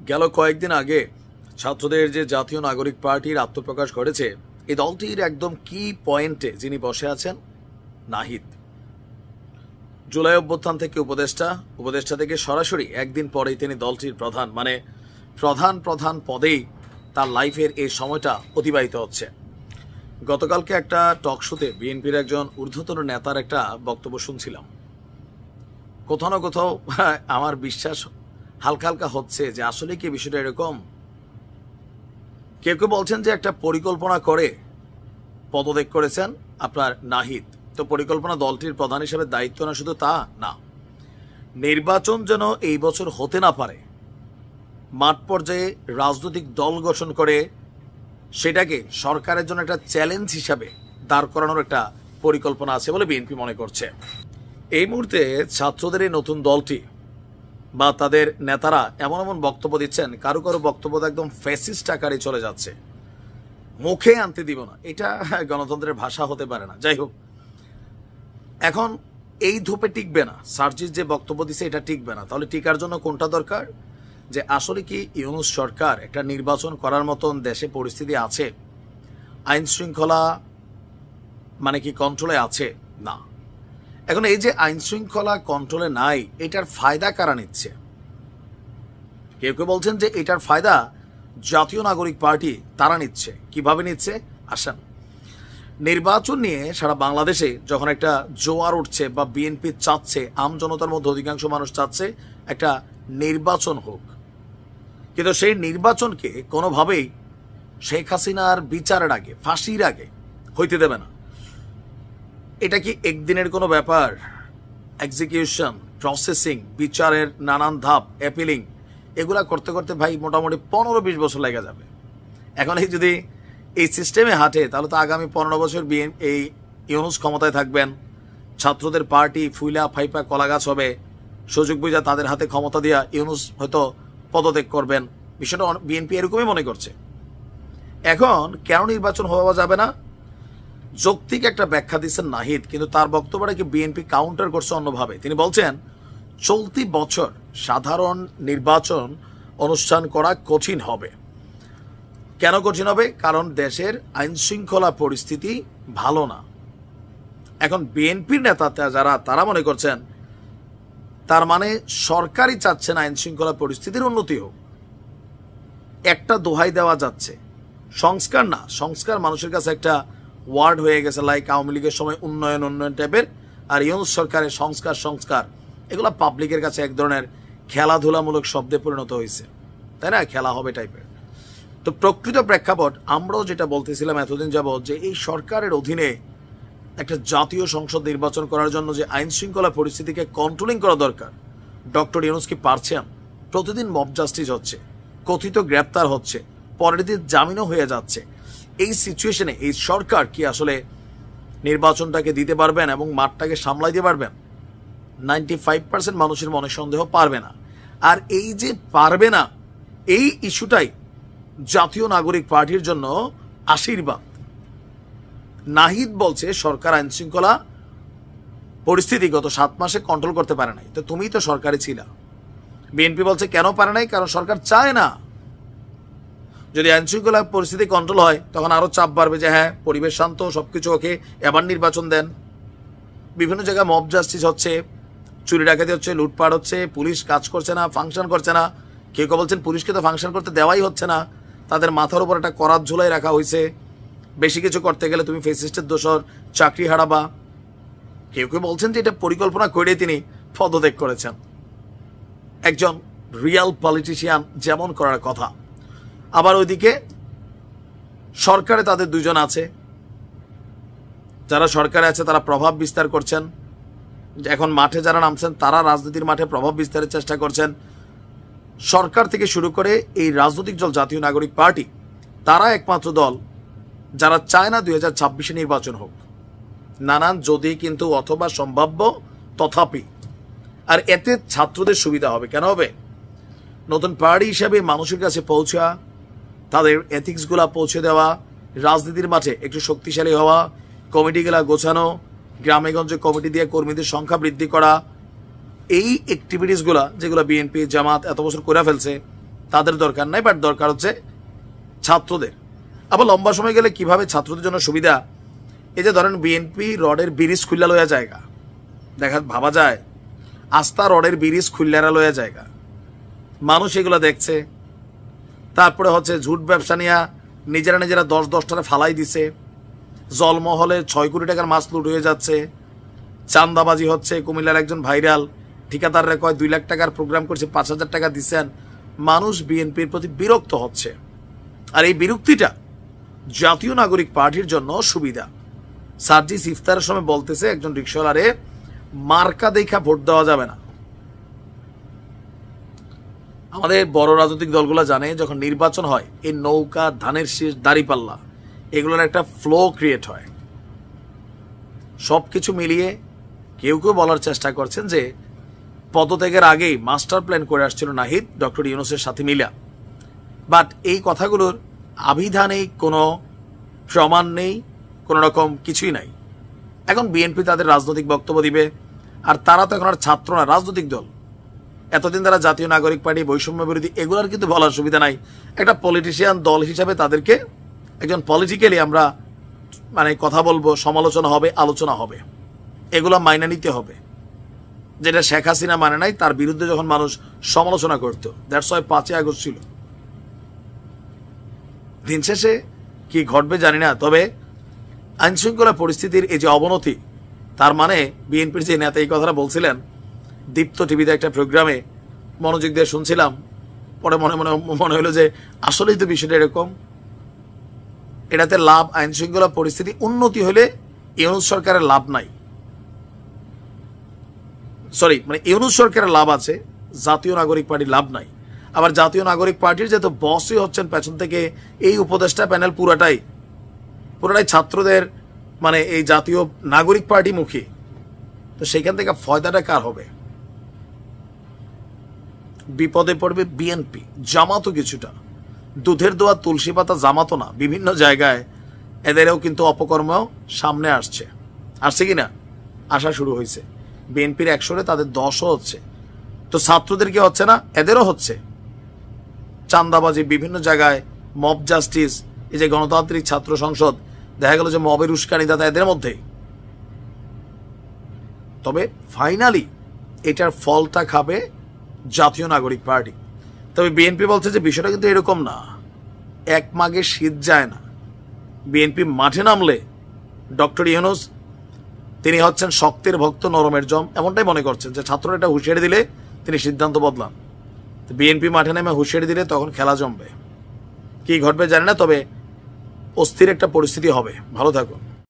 গেল কয়েকদিন আগে ছাত্রদের যে জাতীয় নাগরিক পার্টির আত্মপ্রকাশ ঘটেছে, এই দলটির একদম কি পয়েন্টে যিনি বসে আছেন, নাহিদ। জুলাই অভ্যুত্থান থেকে উপদেষ্টা থেকে সরাসরি একদিন পরেই তিনি দলটির প্রধান, মানে প্রধান পদেই তার লাইফের এই সময়টা অতিবাহিত হচ্ছে। গতকালকে একটা টক শোতে বিএনপির একজন ঊর্ধ্বতন নেতার একটা বক্তব্য শুনছিলাম। কোথাও না কোথাও আমার বিশ্বাস হালকা হালকা হচ্ছে যে আসলে কি বিষয়টা এরকম। কেউ কেউ বলছেন যে একটা পরিকল্পনা করে পদত্যাগ করেছেন আপনার নাহিদ। তো পরিকল্পনা দলটির প্রধান হিসেবে দায়িত্ব না, শুধু তা না, নির্বাচন যেন এই বছর হতে না পারে, মাঠ পর্যায়ে রাজনৈতিক দল গঠন করে সেটাকে সরকারের জন্য একটা চ্যালেঞ্জ হিসাবে দাঁড় করানোর একটা পরিকল্পনা আছে বলে বিএনপি মনে করছে। এই মুহূর্তে ছাত্রদের এই নতুন দলটি বা তাদের নেতারা এমন এমন বক্তব্য দিচ্ছেন, কারো কারো বক্তব্য একদম ফ্যাসিস্ট আকারে চলে যাচ্ছে, মুখে আনতে দিব না, এটা গণতন্ত্রের ভাষা হতে পারে না। যাই হোক, এখন এই ধূপে টিকবে না, সার্জিস যে বক্তব্য দিচ্ছে এটা টিকবে না। তাহলে টিকার জন্য কোনটা দরকার? যে আসলে কি ইউনূস সরকার একটা নির্বাচন করার মতন দেশে পরিস্থিতি আছে? আইন শৃঙ্খলা মানে কি কন্ট্রোলে আছে? না। এখন এই যে আইন শৃঙ্খলা কন্ট্রোলে নাই, এটার ফায়দা কারা নিচ্ছে? কেউ কেউ বলছেন যে এটার ফায়দা জাতীয় নাগরিক পার্টি তারা নিচ্ছে। কিভাবে নিচ্ছে? আসেন, নির্বাচন নিয়ে সারা বাংলাদেশে যখন একটা জোয়ার উঠছে বা বিএনপি চাচ্ছে, আম জনতার মধ্যে অধিকাংশ মানুষ চাচ্ছে একটা নির্বাচন হোক, কিন্তু সেই নির্বাচনকে কোনোভাবেই শেখ হাসিনার বিচারের আগে, ফাঁসির আগে হইতে দেবে না। এটা কি একদিনের কোনো ব্যাপার? এক্সিকিউশন, প্রসেসিং, বিচারের নানান ধাপ, অ্যাপিলিং, এগুলা করতে করতে ভাই মোটামুটি 15-20 বছর লেগে যাবে। এখন এই যদি এই সিস্টেমে হাঁটে, তাহলে তো আগামী 15 বছর এই ইউনূস ক্ষমতায় থাকবেন, ছাত্রদের পার্টি ফুইলা ফাইপা কলাগাছ হবে, সুযোগ বুঝা তাদের হাতে ক্ষমতা দিয়া ইউনূস হয়তো পদত্যাগ করবেন। বিষয়টা বিএনপি এরকমই মনে করছে। এখন কেন নির্বাচন হওয়া যাবে না? যৌক্তিক একটা ব্যাখ্যা দিচ্ছেন নাহিদ, কিন্তু তার বক্তব্যটাকে বিএনপি কাউন্টার করছে অন্যভাবে। তিনি বলছেন চলতি বছর সাধারণ নির্বাচন অনুষ্ঠান করা কঠিন হবে। কেন কঠিন হবে? কারণ দেশের আইন শৃঙ্খলা পরিস্থিতি ভালো না। এখন বিএনপির নেতা যারা, তারা মনে করছেন তার মানে সরকারই চাচ্ছে না আইন শৃঙ্খলা পরিস্থিতির উন্নতি হোক। একটা দোহাই দেওয়া যাচ্ছে, সংস্কার না। সংস্কার মানুষের কাছে একটা ওয়ার্ড হয়ে গেছে, লাইক আওয়ামী লীগের সময় উন্নয়ন টাইপের, আর ইউনূস সরকারের সংস্কার এগুলো পাবলিকের কাছে এক ধরনের খেলাধুলামূলক শব্দে পরিণত হয়েছে, তাই না? খেলা হবে টাইপের। তো প্রকৃত প্রেক্ষাপট আমরাও যেটা বলতেছিলাম এতদিন যাবৎ, যে এই সরকারের অধীনে একটা জাতীয় সংসদ নির্বাচন করার জন্য যে আইন শৃঙ্খলা পরিস্থিতিকে কন্ট্রোলিং করা দরকার, ডক্টর ইউনূস কি পারছেন? প্রতিদিন মব জাস্টিস হচ্ছে, কথিত গ্রেপ্তার হচ্ছে, পরের দিন জামিনও হয়ে যাচ্ছে। এই সিচুয়েশনে এই সরকার কি আসলে নির্বাচনটাকে দিতে পারবেন এবং মাঠটাকে সামলাইতে পারবেন? 95% মানুষের মনে সন্দেহ পারবে না। আর এই যে পারবে না, এই ইস্যুটাই জাতীয় নাগরিক পার্টির জন্য আশীর্বাদ। নাহিদ বলছে সরকার আইন শৃঙ্খলা পরিস্থিতি গত 7 মাসে কন্ট্রোল করতে পারে নাই, তো তুমিই তো সরকারে ছিলা। বিএনপি বলছে কেন পারে নাই? কারণ সরকার চায় না। যদি আইন শৃঙ্খলা পরিস্থিতি কন্ট্রোল হয়, তখন আরো চাপ বাড়বে যে হ্যাঁ পরিবেশ শান্ত, সবকিছু ওকে, এবার নির্বাচন দেন। বিভিন্ন জায়গায় মব জাস্টিস হচ্ছে, চুরি ডাকাতি হচ্ছে, লুটপাট হচ্ছে, পুলিশ কাজ করছে না, ফাংশন করছে না। কেউ কেউ বলছেন পুলিশকে তো ফাংশন করতে দেওয়াই হচ্ছে না, তাদের মাথার উপর একটা করাত ঝুলাই রাখা হয়েছে, বেশি কিছু করতে গেলে তুমি ফেসিস্টের দোষর, চাকরি হারাবা। কেউ কেউ বলছেন যে এটা পরিকল্পনা করে তিনি পদত্যাগ করেছেন। একজন রিয়াল পলিটিশিয়ান যেমন করার কথা। আবার ওইদিকে সরকারে তাদের দুজন আছে, যারা সরকারে আছে তারা প্রভাব বিস্তার করছেন। এখন মাঠে যারা নামছেন তারা রাজনীতির মাঠে প্রভাব বিস্তারের চেষ্টা করছেন। সরকার থেকে শুরু করে এই রাজনৈতিক দল জাতীয় নাগরিক পার্টি, তারা একমাত্র দল যারা চায় না 2026 নির্বাচন হোক। নানান যদি, কিন্তু, অথবা, সম্ভাব্য, তথাপি। আর এতে ছাত্রদের সুবিধা হবে। কেন হবে? নতুন পার্টি হিসাবে মানুষের কাছে পৌঁছা, তাদের এথিক্সগুলা পৌঁছে দেওয়া, রাজনীতির মাঠে একটু শক্তিশালী হওয়া, কমিটিগুলা গোছানো, গ্রামে গঞ্জে কমিটি দিয়ে কর্মীদের সংখ্যা বৃদ্ধি করা, এই অ্যাক্টিভিটিসগুলা যেগুলো বিএনপি জামাত এত বছর করে ফেলছে, তাদের দরকার নাই, বাট দরকার হচ্ছে ছাত্রদের। আবার লম্বা সময় গেলে কিভাবে ছাত্রদের জন্য সুবিধা, এই যে ধরেন বিএনপি রডের ব্রিজ খুললা লইয়া জায়গা, ভাবা যায় আস্থা রডের ব্রিজ খুললারা লইয়া জায়গা, মানুষ এগুলো দেখছে। তারপরে হচ্ছে ঝুট ব্যবসা নিয়ে নিজেরা 10-10 ফালাই দিছে, জলমহলে 6 কোটি টাকার মাছ লুট হয়ে যাচ্ছে, চান্দাবাজি হচ্ছে। কুমিল্লার একজন ভাইরাল ঠিকাদাররা কয় 2 লাখ টাকার প্রোগ্রাম করছে, 5,000 টাকা দিচ্ছেন। মানুষ বিএনপির প্রতি বিরক্ত হচ্ছে, আর এই বিরক্তিটা জাতীয় নাগরিক পার্টির জন্য সুবিধা। সার্জিস ইফতারের সময় বলতেছে একজন রিক্সাওয়ালারে মার্কা দেখা ভোট দেওয়া যাবে না। আমাদের বড় রাজনৈতিক দলগুলো জানে যখন নির্বাচন হয় এই নৌকা, ধানের শীষ, দাঁড়িপাল্লা এগুলোর একটা ফ্লো ক্রিয়েট হয়। সবকিছু মিলিয়ে কেউ কেউ বলার চেষ্টা করছেন যে পদত্যাগের আগেই মাস্টার প্ল্যান করে আসছিল নাহিদ ডক্টর ইউনূসের সাথে মিলা, বাট এই কথাগুলোর আবিধানিক কোনো প্রমাণ নেই, কোনো রকম কিছুই নাই। এখন বিএনপি তাদের রাজনৈতিক বক্তব্য দিবে, আর তারা তো এখন আর ছাত্র না, রাজনৈতিক দল। এতদিন তারা জাতীয় নাগরিক পার্টি, বৈষম্য বিরোধী এগুলোর কিন্তু বলার সুবিধা নাই। একটা পলিটিশিয়ান দল হিসাবে তাদেরকে একজন পলিটিক্যালি আমরা মানে কথা বলবো, সমালোচনা হবে, আলোচনা হবে, এগুলো মাইনা নিতে হবে। যেটা শেখ হাসিনা মানে নাই, তার বিরুদ্ধে যখন মানুষ সমালোচনা করত, দ্যাটস ওয়াই 5ই আগস্ট ছিল। দিন শেষে কি ঘটবে জানি না, তবে আইনশৃঙ্খলা পরিস্থিতির এই যে অবনতি, তার মানে বিএনপির যে নেতা এই কথাটা বলছিলেন দীপ্ত টিভিতে একটা প্রোগ্রামে মনোযোগ দিয়ে শুনছিলাম, পরে মনে হলো যে আসলেই তো বিষয়টা এরকম। এটাতে লাভ আইনশৃঙ্খলা পরিস্থিতি উন্নতি হলে ইউনূস সরকারের লাভ নাই, মানে ইউনূস সরকারের লাভ আছে, জাতীয় নাগরিক পার্টির লাভ নাই। আবার জাতীয় নাগরিক পার্টির যেহেতু বসই হচ্ছেন পেছন থেকে এই উপদেষ্টা প্যানেল, পুরাটাই ছাত্রদের মানে এই জাতীয় নাগরিক পার্টি মুখী, তো সেখান থেকে ফয়দাটা কার হবে? বিপদে পড়বে বিএনপি, জামাতও কিছুটা। দুধের দোয়া তুলসী পাতা জামাতও না, বিভিন্ন জায়গায় এদেরও কিন্তু অপকর্ম সামনে আসছে কিনা, আসা শুরু হয়েছে। বিএনপির 100-এ তাদের 10ও হচ্ছে, তো ছাত্রদেরকে হচ্ছে না, এদেরও হচ্ছে। চান্দাবাজি বিভিন্ন জায়গায়, মব জাস্টিস, এই যে গণতান্ত্রিক ছাত্র সংসদ, দেখা গেল যে মবের উস্কানিদাতা এদের মধ্যেই। তবে ফাইনালি এটার ফলটা খাবে জাতীয় নাগরিক পার্টি। তবে বিএনপি বলছে যে বিষয়টা কিন্তু এরকম না, এক মাঘে শীত যায় না। বিএনপি মাঠে নামলে ডক্টর ইউনূস তিনি হচ্ছেন শক্তের ভক্ত, নরমের জম, এমনটাই মনে করছেন যে ছাত্ররা এটা হুঁশিয়ারি দিলে তিনি সিদ্ধান্ত বদলান। বিএনপি মাঠে নেমে হুঁশিয়ারি দিলে তখন খেলা জমবে, কি ঘটবে জানি না, তবে অস্থির একটা পরিস্থিতি হবে। ভালো থাকুন।